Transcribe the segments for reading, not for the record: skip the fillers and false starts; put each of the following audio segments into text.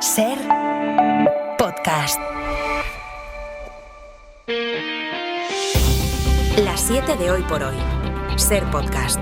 Ser podcast. Las 7 de hoy por hoy. Ser podcast.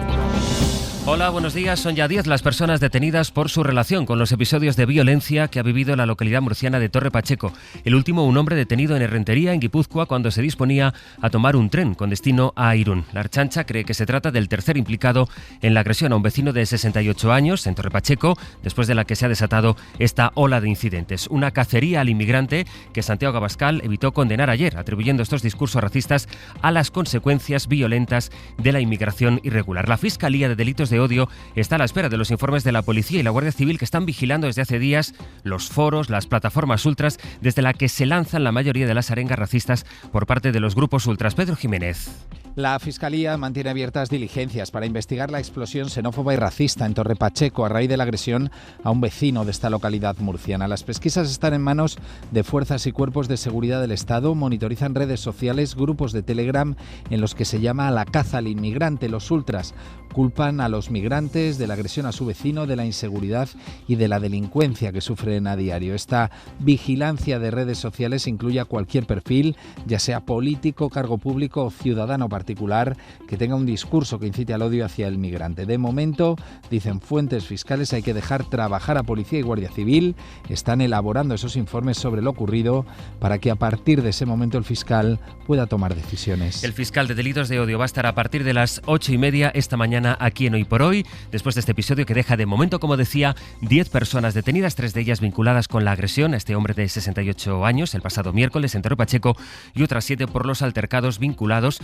Hola, buenos días. Son ya 10 las personas detenidas por su relación con los episodios de violencia que ha vivido la localidad murciana de Torre Pacheco. El último, un hombre detenido en Errentería, en Guipúzcoa, cuando se disponía a tomar un tren con destino a Irún. La Ertzaintza cree que se trata del tercer implicado en la agresión a un vecino de 68 años en Torre Pacheco, después de la que se ha desatado esta ola de incidentes. Una cacería al inmigrante que Santiago Abascal evitó condenar ayer, atribuyendo estos discursos racistas a las consecuencias violentas de la inmigración irregular. La Fiscalía de Delitos de Odio está a la espera de los informes de la Policía y la Guardia Civil, que están vigilando desde hace días los foros, las plataformas ultras, desde la que se lanzan la mayoría de las arengas racistas por parte de los grupos ultras. Pedro Jiménez. La Fiscalía mantiene abiertas diligencias para investigar la explosión xenófoba y racista en Torre Pacheco a raíz de la agresión a un vecino de esta localidad murciana. Las pesquisas están en manos de fuerzas y cuerpos de seguridad del Estado. Monitorizan redes sociales, grupos de Telegram en los que se llama a la caza al inmigrante. Los ultras culpan a los migrantes de la agresión a su vecino, de la inseguridad y de la delincuencia que sufren a diario. Esta vigilancia de redes sociales incluye a cualquier perfil, ya sea político, cargo público o ciudadano particular, que tenga un discurso que incite al odio hacia el migrante. De momento, dicen fuentes fiscales, hay que dejar trabajar a Policía y Guardia Civil. Están elaborando esos informes sobre lo ocurrido para que a partir de ese momento el fiscal pueda tomar decisiones. El fiscal de Delitos de Odio va a estar a partir de las 8:30 esta mañana aquí en Hoy por Hoy, después de este episodio que deja de momento, como decía, 10 personas detenidas, 3 de ellas vinculadas con la agresión a este hombre de 68 años el pasado miércoles en Torre Pacheco, y otras 7 por los altercados vinculados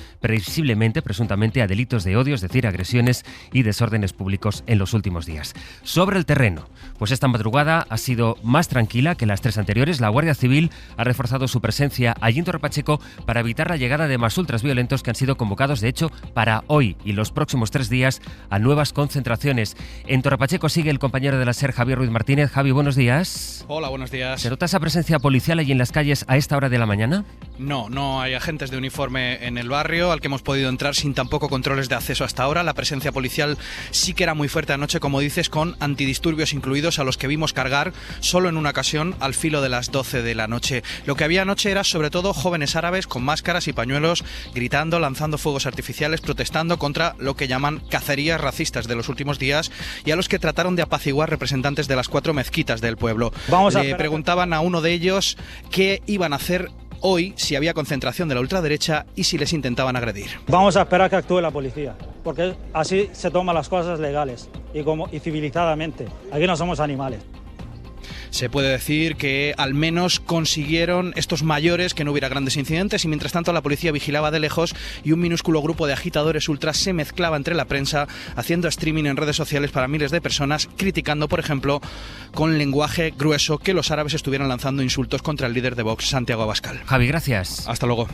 presuntamente a delitos de odio, es decir, agresiones y desórdenes públicos en los últimos días. Sobre el terreno, pues esta madrugada ha sido más tranquila que las 3 anteriores. La Guardia Civil ha reforzado su presencia allí en Torre Pacheco para evitar la llegada de más ultras violentos que han sido convocados, de hecho, para hoy y los próximos 3 días a nuevas concentraciones. En Torre Pacheco sigue el compañero de la SER, Javier Ruiz Martínez. Javi, buenos días. Hola, buenos días. ¿Se nota esa presencia policial allí en las calles a esta hora de la mañana? No hay agentes de uniforme en el barrio al que hemos podido entrar sin tampoco controles de acceso hasta ahora. La presencia policial sí que era muy fuerte anoche, como dices, con antidisturbios incluidos, a los que vimos cargar solo en una ocasión al filo de las 12 de la noche. Lo que había anoche era sobre todo jóvenes árabes con máscaras y pañuelos, gritando, lanzando fuegos artificiales, protestando contra lo que llaman cacerías racistas de los últimos días, y a los que trataron de apaciguar representantes de las 4 mezquitas del pueblo. Le preguntaban a uno de ellos qué iban a hacer hoy si había concentración de la ultraderecha y si les intentaban agredir. Vamos a esperar que actúe la policía, porque así se toman las cosas legales y civilizadamente. Aquí no somos animales. Se puede decir que al menos consiguieron estos mayores que no hubiera grandes incidentes, y mientras tanto la policía vigilaba de lejos y un minúsculo grupo de agitadores ultras se mezclaba entre la prensa, haciendo streaming en redes sociales para miles de personas, criticando, por ejemplo, con lenguaje grueso, que los árabes estuvieran lanzando insultos contra el líder de Vox, Santiago Abascal. Javi, gracias. Hasta luego.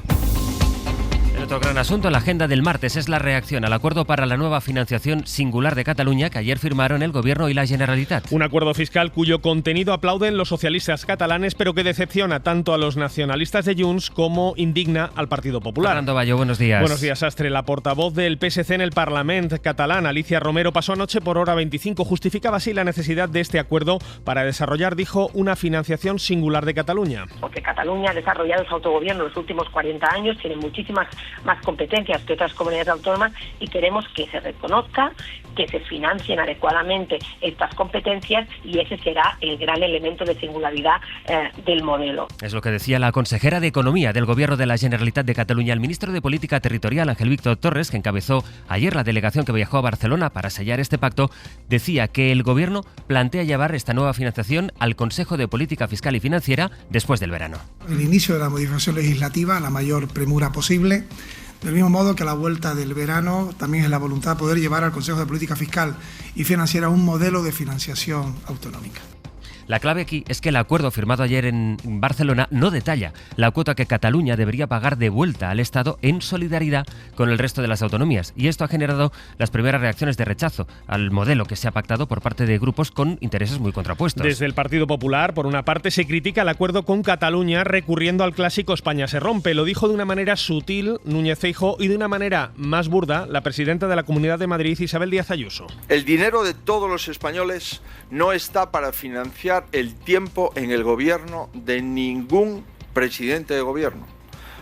Otro gran asunto en la agenda del martes es la reacción al acuerdo para la nueva financiación singular de Cataluña que ayer firmaron el Gobierno y la Generalitat. Un acuerdo fiscal cuyo contenido aplauden los socialistas catalanes, pero que decepciona tanto a los nacionalistas de Junts como indigna al Partido Popular. Fernando Bayo, buenos días. Buenos días, Astre. La portavoz del PSC en el Parlamento catalán, Alicia Romero, pasó anoche por hora 25. Justificaba así la necesidad de este acuerdo para desarrollar, dijo, una financiación singular de Cataluña. Porque Cataluña ha desarrollado su autogobierno en los últimos 40 años, tiene muchísimas más competencias que otras comunidades autónomas, y queremos que se reconozca, que se financien adecuadamente estas competencias, y ese será el gran elemento de singularidad del modelo. Es lo que decía la consejera de Economía del Gobierno de la Generalitat de Cataluña. El ministro de Política Territorial, Ángel Víctor Torres, que encabezó ayer la delegación que viajó a Barcelona para sellar este pacto, decía que el Gobierno plantea llevar esta nueva financiación al Consejo de Política Fiscal y Financiera después del verano. El inicio de la modificación legislativa a la mayor premura posible. Del mismo modo que a la vuelta del verano también es la voluntad de poder llevar al Consejo de Política Fiscal y Financiera un modelo de financiación autonómica. La clave aquí es que el acuerdo firmado ayer en Barcelona no detalla la cuota que Cataluña debería pagar de vuelta al Estado en solidaridad con el resto de las autonomías. Y esto ha generado las primeras reacciones de rechazo al modelo que se ha pactado por parte de grupos con intereses muy contrapuestos. Desde el Partido Popular, por una parte, se critica el acuerdo con Cataluña recurriendo al clásico España se rompe. Lo dijo de una manera sutil Núñez Feijóo y de una manera más burda la presidenta de la Comunidad de Madrid, Isabel Díaz Ayuso. El dinero de todos los españoles no está para financiar desperdiciar el tiempo en el gobierno de ningún presidente de gobierno.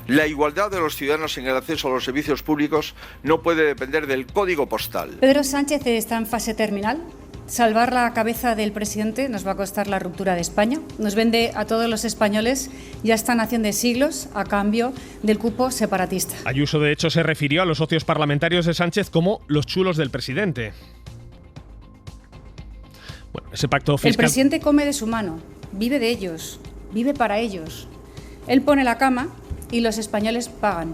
La igualdad de los ciudadanos en el acceso a los servicios públicos no puede depender del código postal. Pedro Sánchez está en fase terminal. Salvar la cabeza del presidente nos va a costar la ruptura de España. Nos vende a todos los españoles ya esta nación de siglos a cambio del cupo separatista. Ayuso, de hecho, se refirió a los socios parlamentarios de Sánchez como los chulos del presidente. Bueno, ese pacto fiscal... El presidente come de su mano, vive de ellos, vive para ellos. Él pone la cama y los españoles pagan.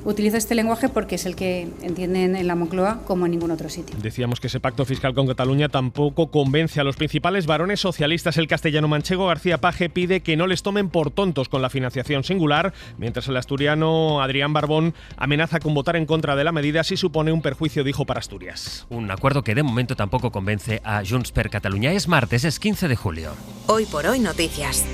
Utilizo este lenguaje porque es el que entienden en la Moncloa como en ningún otro sitio. Decíamos que ese pacto fiscal con Cataluña tampoco convence a los principales varones socialistas. El castellano manchego García Page pide que no les tomen por tontos con la financiación singular, mientras el asturiano Adrián Barbón amenaza con votar en contra de la medida si supone un perjuicio, dijo, para Asturias. Un acuerdo que de momento tampoco convence a Junts per Catalunya. Es martes, es 15 de julio. Hoy por hoy noticias.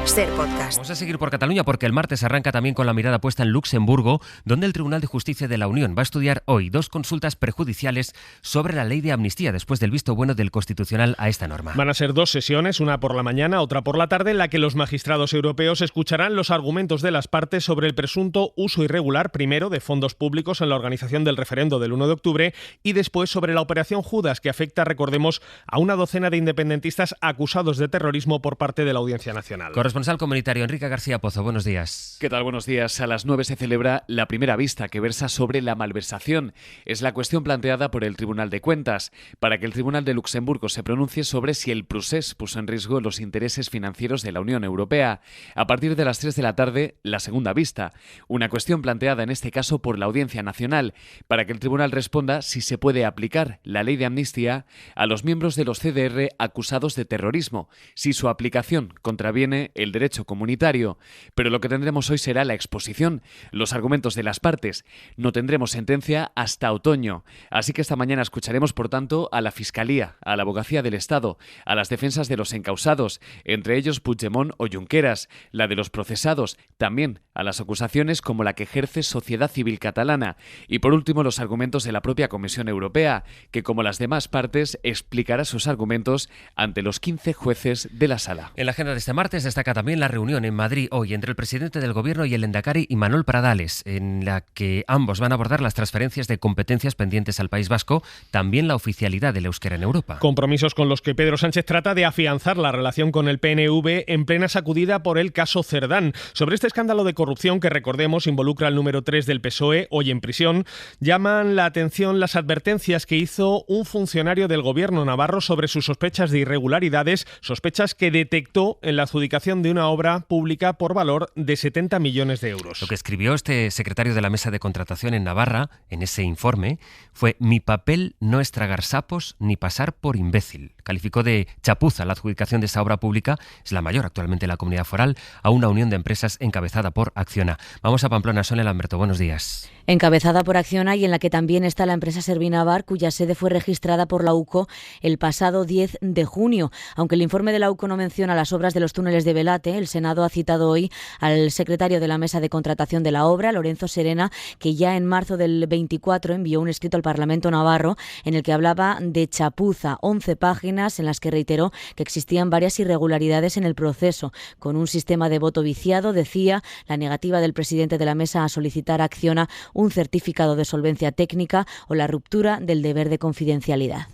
Ser Podcast. Vamos a seguir por Cataluña porque el martes arranca también con la mirada puesta en Luxemburgo, donde el Tribunal de Justicia de la Unión va a estudiar hoy 2 consultas prejudiciales sobre la ley de amnistía después del visto bueno del Constitucional a esta norma. Van a ser 2 sesiones, una por la mañana, otra por la tarde, en la que los magistrados europeos escucharán los argumentos de las partes sobre el presunto uso irregular, primero de fondos públicos en la organización del referendo del 1 de octubre y después sobre la operación Judas, que afecta, recordemos, a una docena de independentistas acusados de terrorismo por parte de la Audiencia Nacional. Corresponsal comunitario Enrique García Pozo, buenos días. ¿Qué tal? Buenos días. A las 9 se celebra la primera vista que versa sobre la malversación. Es la cuestión planteada por el Tribunal de Cuentas para que el Tribunal de Luxemburgo se pronuncie sobre si el procés puso en riesgo los intereses financieros de la Unión Europea. A partir de las 3 de la tarde, la segunda vista. Una cuestión planteada en este caso por la Audiencia Nacional para que el Tribunal responda si se puede aplicar la ley de amnistía a los miembros de los CDR acusados de terrorismo, si su aplicación contraviene el derecho comunitario. Pero lo que tendremos hoy será la exposición, los argumentos de las partes. No tendremos sentencia hasta otoño. Así que esta mañana escucharemos, por tanto, a la Fiscalía, a la Abogacía del Estado, a las defensas de los encausados, entre ellos Puigdemont o Junqueras, la de los procesados, también a las acusaciones como la que ejerce Sociedad Civil Catalana y, por último, los argumentos de la propia Comisión Europea, que, como las demás partes, explicará sus argumentos ante los 15 jueces de la Sala. En la agenda de este martes destaca también la reunión en Madrid hoy entre el presidente del Gobierno y el Lehendakari Imanol Pradales, en la que ambos van a abordar las transferencias de competencias pendientes al País Vasco, también la oficialidad del euskera en Europa. Compromisos con los que Pedro Sánchez trata de afianzar la relación con el PNV en plena sacudida por el caso Cerdán. Sobre este escándalo de corrupción que, recordemos, involucra al número 3 del PSOE, hoy en prisión, llaman la atención las advertencias que hizo un funcionario del Gobierno navarro sobre sus sospechas de irregularidades, sospechas que detectó en la adjudicación de una obra pública por valor de 70 millones de euros. Lo que escribió este secretario de la Mesa de Contratación en Navarra, en ese informe, fue: mi papel no es tragar sapos ni pasar por imbécil. Calificó de chapuza la adjudicación de esa obra pública, es la mayor actualmente en la Comunidad Foral, a una unión de empresas encabezada por Acciona. Vamos a Pamplona, Sonia Lamberto, buenos días. Encabezada por Acciona y en la que también está la empresa Servinavar, cuya sede fue registrada por la UCO el pasado 10 de junio. Aunque el informe de la UCO no menciona las obras de los túneles de Velate, el Senado ha citado hoy al secretario de la Mesa de Contratación de la obra, Lorenzo Serena, que ya en marzo del 24 envió un escrito al Parlamento navarro en el que hablaba de chapuza, 11 páginas en las que reiteró que existían varias irregularidades en el proceso, con un sistema de voto viciado, decía, la negativa del presidente de la Mesa a solicitar a Acciona un certificado de solvencia técnica o la ruptura del deber de confidencialidad.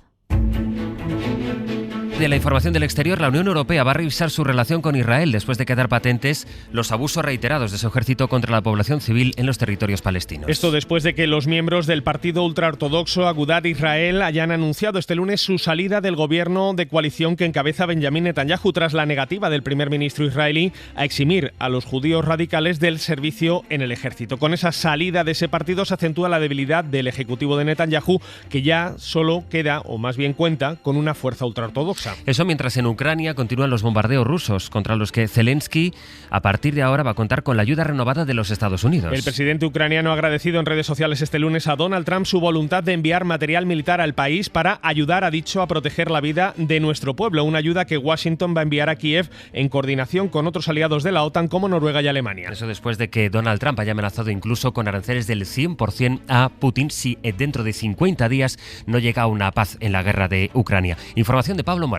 De la información del exterior, la Unión Europea va a revisar su relación con Israel después de quedar patentes los abusos reiterados de su ejército contra la población civil en los territorios palestinos. Esto después de que los miembros del partido ultraortodoxo Agudat Israel hayan anunciado este lunes su salida del gobierno de coalición que encabeza Benjamín Netanyahu tras la negativa del primer ministro israelí a eximir a los judíos radicales del servicio en el ejército. Con esa salida de ese partido se acentúa la debilidad del ejecutivo de Netanyahu, que ya solo queda, o más bien cuenta, con una fuerza ultraortodoxa. Eso mientras en Ucrania continúan los bombardeos rusos, contra los que Zelensky a partir de ahora va a contar con la ayuda renovada de los Estados Unidos. El presidente ucraniano ha agradecido en redes sociales este lunes a Donald Trump su voluntad de enviar material militar al país para ayudar, ha dicho, a proteger la vida de nuestro pueblo. Una ayuda que Washington va a enviar a Kiev en coordinación con otros aliados de la OTAN como Noruega y Alemania. Eso después de que Donald Trump haya amenazado incluso con aranceles del 100% a Putin si dentro de 50 días no llega a una paz en la guerra de Ucrania. Información de Pablo Morán.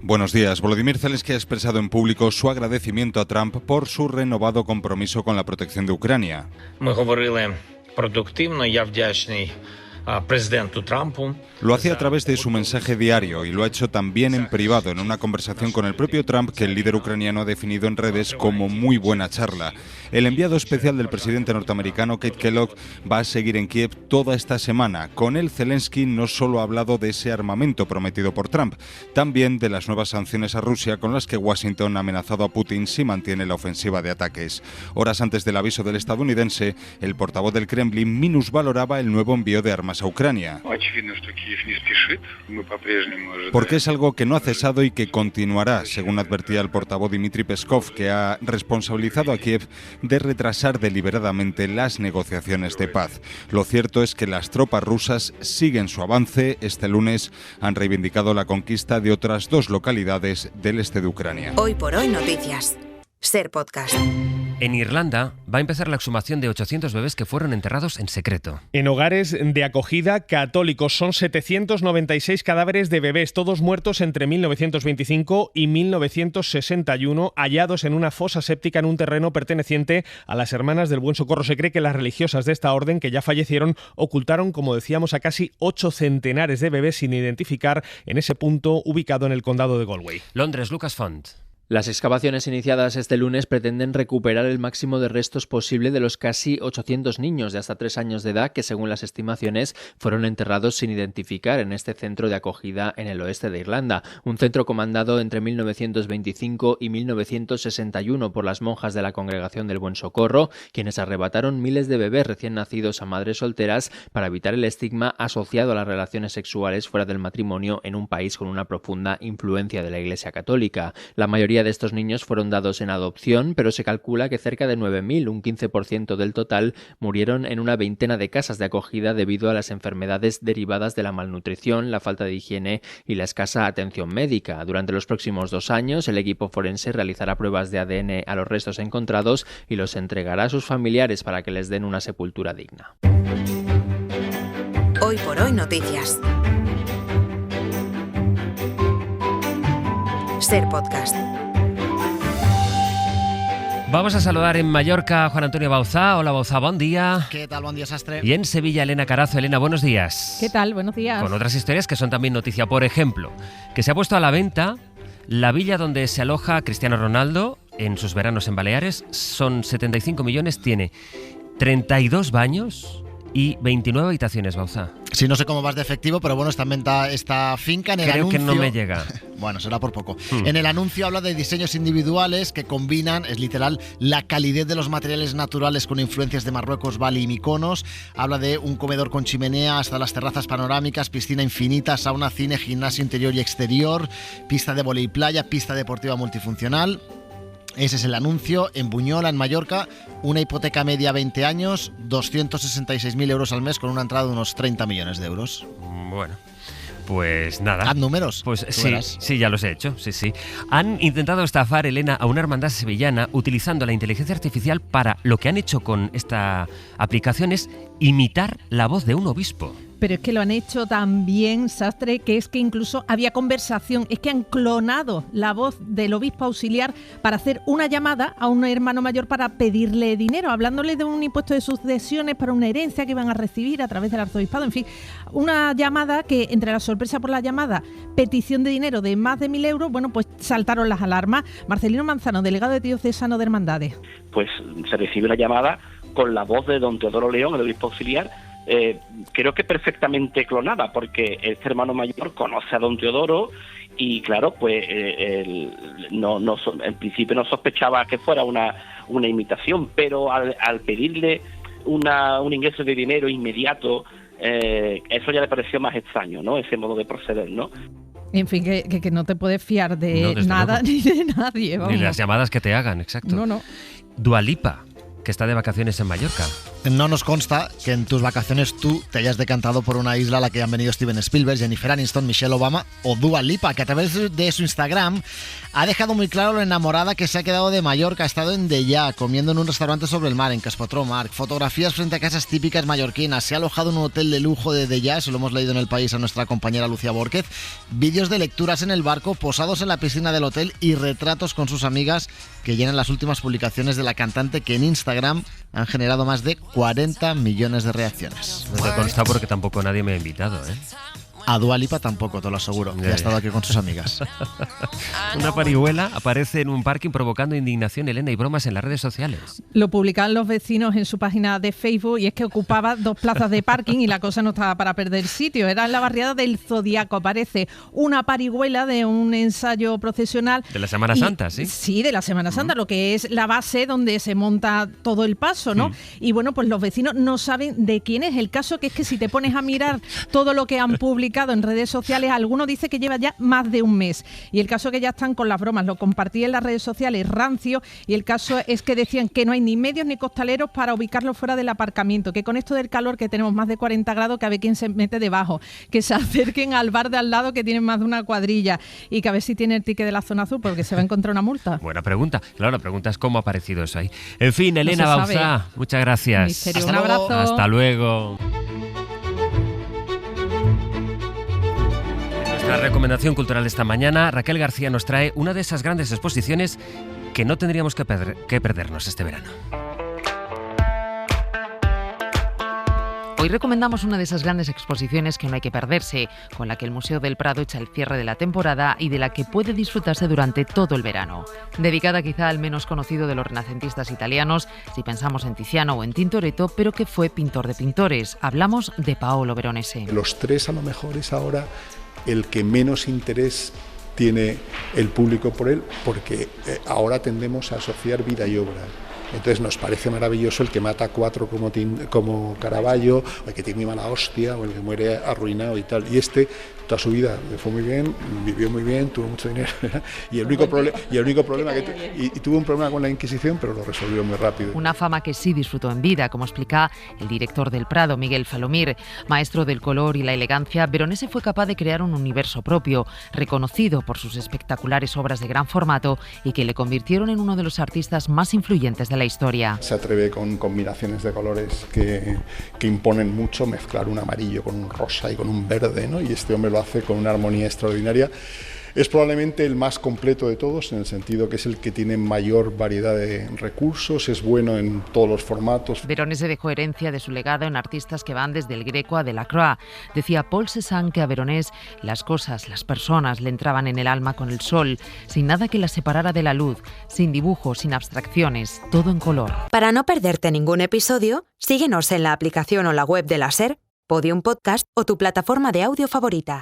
Buenos días. Volodymyr Zelensky ha expresado en público su agradecimiento a Trump por su renovado compromiso con la protección de Ucrania. Ми говорили продуктивно, я вдячний президенту Трампу. Lo hacía a través de su mensaje diario y lo ha hecho también en privado en una conversación con el propio Trump que el líder ucraniano ha definido en redes como muy buena charla. El enviado especial del presidente norteamericano, Keith Kellogg, va a seguir en Kiev toda esta semana. Con él, Zelensky no solo ha hablado de ese armamento prometido por Trump, también de las nuevas sanciones a Rusia con las que Washington ha amenazado a Putin si mantiene la ofensiva de ataques. Horas antes del aviso del estadounidense, el portavoz del Kremlin minusvaloraba el nuevo envío de armas a Ucrania. Porque es algo que no ha cesado y que continuará, según advertía el portavoz Dmitry Peskov, que ha responsabilizado a Kiev de retrasar deliberadamente las negociaciones de paz. Lo cierto es que las tropas rusas siguen su avance. Este lunes han reivindicado la conquista de otras 2 localidades del este de Ucrania. Hoy por hoy noticias. Ser podcast. En Irlanda va a empezar la exhumación de 800 bebés que fueron enterrados en secreto. En hogares de acogida católicos son 796 cadáveres de bebés, todos muertos entre 1925 y 1961, hallados en una fosa séptica en un terreno perteneciente a las Hermanas del Buen Socorro. Se cree que las religiosas de esta orden, que ya fallecieron, ocultaron, como decíamos, a casi 8 centenares de bebés sin identificar en ese punto ubicado en el condado de Galway. Londres, Lucas Font. Las excavaciones iniciadas este lunes pretenden recuperar el máximo de restos posible de los casi 800 niños de hasta 3 años de edad que, según las estimaciones, fueron enterrados sin identificar en este centro de acogida en el oeste de Irlanda, un centro comandado entre 1925 y 1961 por las monjas de la Congregación del Buen Socorro, quienes arrebataron miles de bebés recién nacidos a madres solteras para evitar el estigma asociado a las relaciones sexuales fuera del matrimonio en un país con una profunda influencia de la Iglesia Católica. La mayoría de estos niños fueron dados en adopción, pero se calcula que cerca de 9.000, un 15% del total, murieron en una veintena de casas de acogida debido a las enfermedades derivadas de la malnutrición, la falta de higiene y la escasa atención médica. Durante los próximos 2 años, el equipo forense realizará pruebas de ADN a los restos encontrados y los entregará a sus familiares para que les den una sepultura digna. Hoy por hoy noticias. Ser podcast. Vamos a saludar en Mallorca a Juan Antonio Bauzá. Hola Bauzá, buen día. ¿Qué tal? Buen día, Sastre. Y en Sevilla, Elena Carazo. Elena, buenos días. ¿Qué tal? Buenos días. Con otras historias que son también noticia. Por ejemplo, que se ha puesto a la venta la villa donde se aloja Cristiano Ronaldo en sus veranos en Baleares. Son 75 millones, tiene 32 baños y 29 habitaciones, Bauzá. Sí, no sé cómo vas de efectivo, pero bueno, está en venta esta finca. En el Creo anuncio, que no me llega. Bueno, será por poco. En el anuncio habla de diseños individuales que combinan, es literal, la calidez de los materiales naturales con influencias de Marruecos, Bali y Mykonos. Habla de un comedor con chimenea hasta las terrazas panorámicas, piscina infinita, sauna, cine, gimnasio interior y exterior, pista de vóley y playa, pista deportiva multifuncional. Ese es el anuncio. En Buñola, en Mallorca, una hipoteca media 20 años, 266.000 euros al mes con una entrada de unos 30 millones de euros. Bueno, pues nada. Haz números. Pues sí, ya los he hecho, sí. Han intentado estafar, Elena, a una hermandad sevillana utilizando la inteligencia artificial para lo que han hecho con esta aplicación es imitar la voz de un obispo. Pero es que lo han hecho tan bien, Sastre, que es que incluso había conversación. Es que han clonado la voz del obispo auxiliar para hacer una llamada a un hermano mayor para pedirle dinero, hablándole de un impuesto de sucesiones para una herencia que iban a recibir a través del arzobispado. En fin, una llamada que, entre la sorpresa por la llamada, petición de dinero de más de 1.000 euros, bueno, pues saltaron las alarmas. Marcelino Manzano, delegado de Diocesano de Hermandades. Pues se recibe una llamada con la voz de don Teodoro León, el obispo auxiliar, creo que perfectamente clonada, porque este hermano mayor conoce a don Teodoro y claro, pues en principio no sospechaba que fuera una imitación, pero al pedirle un ingreso de dinero inmediato, eso ya le pareció más extraño, ¿no? Ese modo de proceder, ¿no? En fin, que no te puedes fiar de nada ni de nadie. Vamos. Ni las llamadas que te hagan, exacto. No. Dua Lipa, que está de vacaciones en Mallorca. No nos consta que en tus vacaciones tú te hayas decantado por una isla a la que han venido Steven Spielberg, Jennifer Aniston, Michelle Obama o Dua Lipa, que a través de su Instagram ha dejado muy claro lo enamorada que se ha quedado de Mallorca. Ha estado en Deià, comiendo en un restaurante sobre el mar, en Caspotró Mar, fotografías frente a casas típicas mallorquinas, se ha alojado en un hotel de lujo de Deià, eso lo hemos leído en El País a nuestra compañera Lucía Bórquez, vídeos de lecturas en el barco, posados en la piscina del hotel y retratos con sus amigas que llenan las últimas publicaciones de la cantante, que en Instagram han generado más de 40 millones de reacciones. No te consta porque tampoco nadie me ha invitado, ¿eh? A Dua Lipa tampoco, te lo aseguro, que ha estado aquí con sus amigas. Una parihuela aparece en un parking provocando indignación, Elena, y bromas en las redes sociales. Lo publicaban los vecinos en su página de Facebook y es que ocupaba 2 plazas de parking y la cosa no estaba para perder sitio. Era en la barriada del Zodiaco. Aparece una parihuela de un ensayo procesional. De la Semana Santa, ¿sí? Sí, de la Semana Santa, lo que es la base donde se monta todo el paso, ¿no? Y bueno, pues los vecinos no saben de quién es. El caso que es que si te pones a mirar todo lo que han publicado en redes sociales, alguno dice que lleva ya más de un mes. Y el caso que ya están con las bromas, lo compartí en las redes sociales, rancio, y el caso es que decían que no hay ni medios ni costaleros para ubicarlo fuera del aparcamiento, que con esto del calor, que tenemos más de 40 grados, que a ver quién se mete debajo, que se acerquen al bar de al lado que tienen más de una cuadrilla y que a ver si tiene el ticket de la zona azul porque se va a encontrar una multa. Buena pregunta. Claro, la pregunta es cómo ha aparecido eso ahí. En fin, Elena no Bauzá, muchas gracias. Misterio, un abrazo. Hasta luego. La recomendación cultural de esta mañana, Raquel García nos trae una de esas grandes exposiciones que no tendríamos que perdernos este verano. Hoy recomendamos una de esas grandes exposiciones que no hay que perderse, con la que el Museo del Prado echa el cierre de la temporada y de la que puede disfrutarse durante todo el verano. Dedicada quizá al menos conocido de los renacentistas italianos, si pensamos en Tiziano o en Tintoretto, pero que fue pintor de pintores. Hablamos de Paolo Veronese. Los tres a lo mejor es ahora el que menos interés tiene el público por él, porque ahora tendemos a asociar vida y obra. Entonces nos parece maravilloso el que mata a 4 como Caravaggio, o el que tiene mala hostia, o el que muere arruinado y tal. Y toda su vida le fue muy bien, vivió muy bien, tuvo mucho dinero, y el único problema que tuvo un problema con la Inquisición, pero lo resolvió muy rápido. Una fama que sí disfrutó en vida, como explica el director del Prado, Miguel Falomir. Maestro del color y la elegancia, Veronese fue capaz de crear un universo propio, reconocido por sus espectaculares obras de gran formato y que le convirtieron en uno de los artistas más influyentes de la historia. Se atreve con combinaciones de colores que imponen mucho, mezclar un amarillo con un rosa y con un verde, ¿no? Y este hombre lo hace con una armonía extraordinaria. Es probablemente el más completo de todos, en el sentido que es el que tiene mayor variedad de recursos, es bueno en todos los formatos. Veronese dejó herencia de su legado en artistas que van desde el Greco a Delacroix. Decía Paul Cézanne que a Veronese las cosas, las personas le entraban en el alma con el sol, sin nada que las separara de la luz, sin dibujos, sin abstracciones, todo en color. Para no perderte ningún episodio, síguenos en la aplicación o la web de la SER, Podium Podcast o tu plataforma de audio favorita.